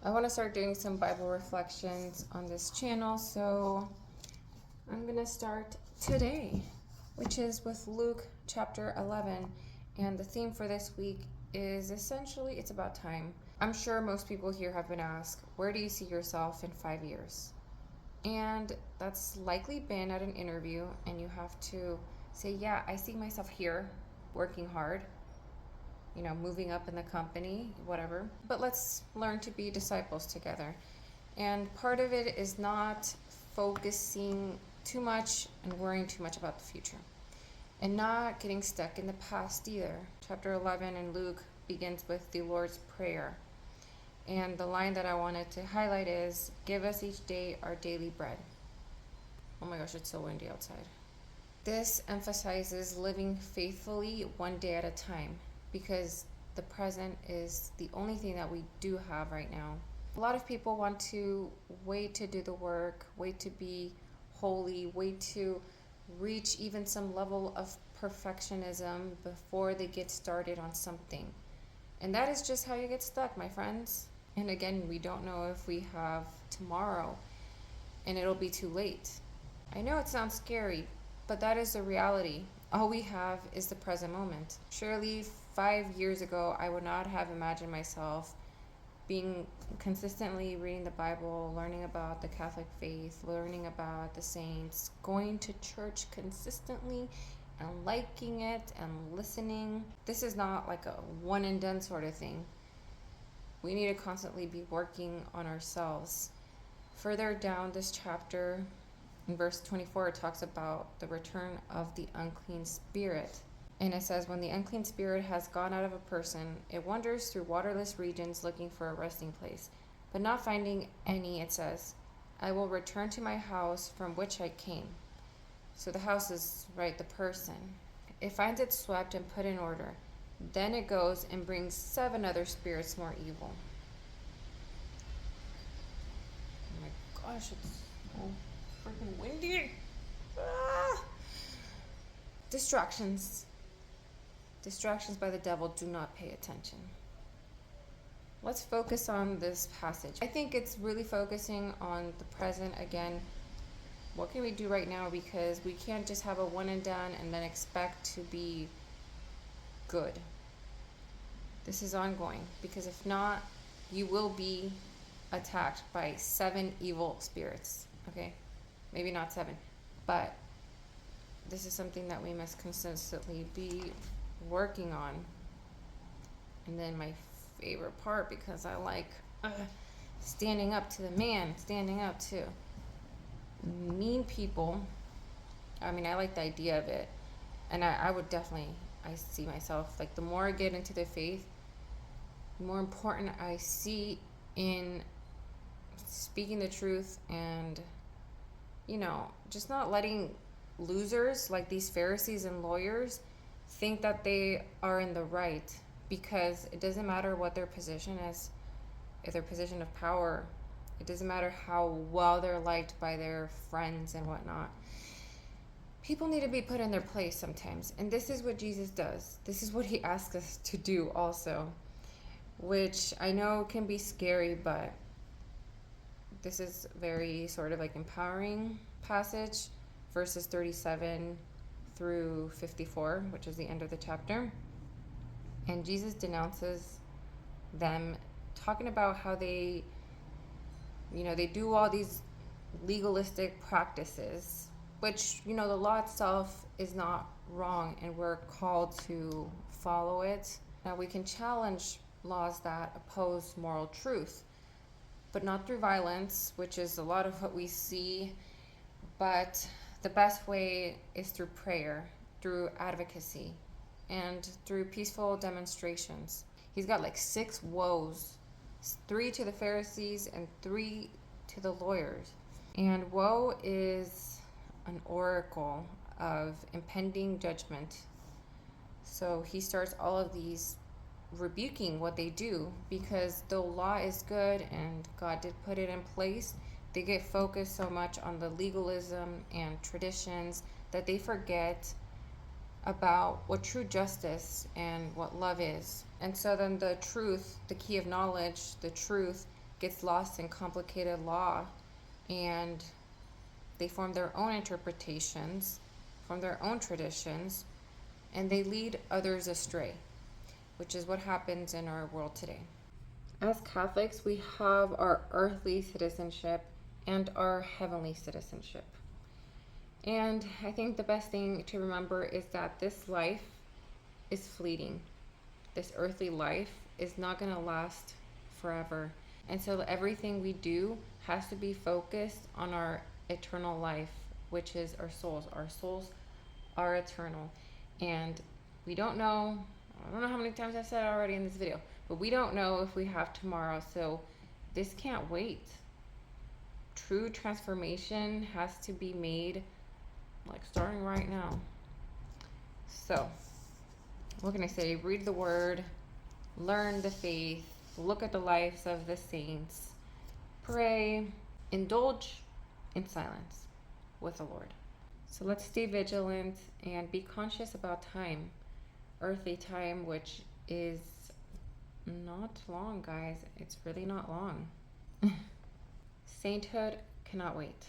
I want to start doing some Bible reflections on this channel, so I'm going to start today, which is with Luke chapter 11. And the theme for this week is essentially, it's about time. I'm sure most people here have been asked, where do you see yourself in 5 years? And that's likely been at an interview, and you have to say, yeah, I see myself here, working hard, moving up in the company, whatever. But let's learn to be disciples together. And part of it is not focusing too much and worrying too much about the future. And not getting stuck in the past either. Chapter 11 in Luke begins with the Lord's Prayer. And the line that I wanted to highlight is, give us each day our daily bread. Oh my gosh, it's so windy outside. This emphasizes living faithfully one day at a time, because the present is the only thing that we do have right now. A lot of people want to wait to do the work, wait to be holy, wait to reach even some level of perfectionism before they get started on something. And that is just how you get stuck, my friends. And again, we don't know if we have tomorrow, and it'll be too late. I know it sounds scary, but that is the reality. All we have is the present moment. Surely 5 years ago, I would not have imagined myself being consistently reading the Bible, learning about the Catholic faith, learning about the saints, going to church consistently and liking it and listening. This is not like a one and done sort of thing. We need to constantly be working on ourselves. Further down this chapter, in verse 24, it talks about the return of the unclean spirit. And it says, when the unclean spirit has gone out of a person, it wanders through waterless regions looking for a resting place. But not finding any, it says, I will return to my house from which I came. So the house is, right, the person. It finds it swept and put in order. Then it goes and brings 7 other spirits more evil. Oh my gosh, it's so freaking windy. Distractions by the devil. Do not pay attention. Let's focus on this passage. I think it's really focusing on the present again. What can we do right now? Because we can't just have a one and done and then expect to be good. This is ongoing, because if not, you will be attacked by 7 evil spirits. Okay, maybe not 7, but this is something that we must consistently be working on. And then my favorite part, because I like standing up to the man, standing up to mean people. I mean, I like the idea of it, and I would definitely, I see myself, like, the more I get into the faith, the more important I see in speaking the truth and, just not letting losers like these Pharisees and lawyers think that they are in the right, because it doesn't matter what their position is, if their position of power, it doesn't matter how well they're liked by their friends and whatnot. People need to be put in their place sometimes, and this is what Jesus does. This is what he asks us to do also, which I know can be scary, but this is very sort of like empowering passage, verses 37 through 54, which is the end of the chapter. And Jesus denounces them, talking about how they do all these legalistic practices, which, the law itself is not wrong, and we're called to follow it. Now, we can challenge laws that oppose moral truth, but not through violence, which is a lot of what we see. But the best way is through prayer, through advocacy, and through peaceful demonstrations. He's got like 6 woes, 3 to the Pharisees and 3 to the lawyers. And woe is an oracle of impending judgment. So he starts all of these rebuking what they do, because the law is good and God did put it in place. They get focused so much on the legalism and traditions that they forget about what true justice and what love is. And so then the truth, the key of knowledge, the truth gets lost in complicated law, and they form their own interpretations, form their own traditions, and they lead others astray, which is what happens in our world today. As Catholics, we have our earthly citizenship and our heavenly citizenship. And I think the best thing to remember is that this life is fleeting. This earthly life is not going to last forever. And so everything we do has to be focused on our eternal life, which is our souls. Our souls are eternal. And we don't know, I don't know how many times I've said it already in this video, but we don't know if we have tomorrow. So this can't wait. True transformation has to be made, like, starting right now. So what can I say? Read the word, learn the faith, look at the lives of the saints, pray, indulge in silence with the Lord. So let's stay vigilant and be conscious about time, earthly time, which is not long, guys. It's really not long. Sainthood cannot wait.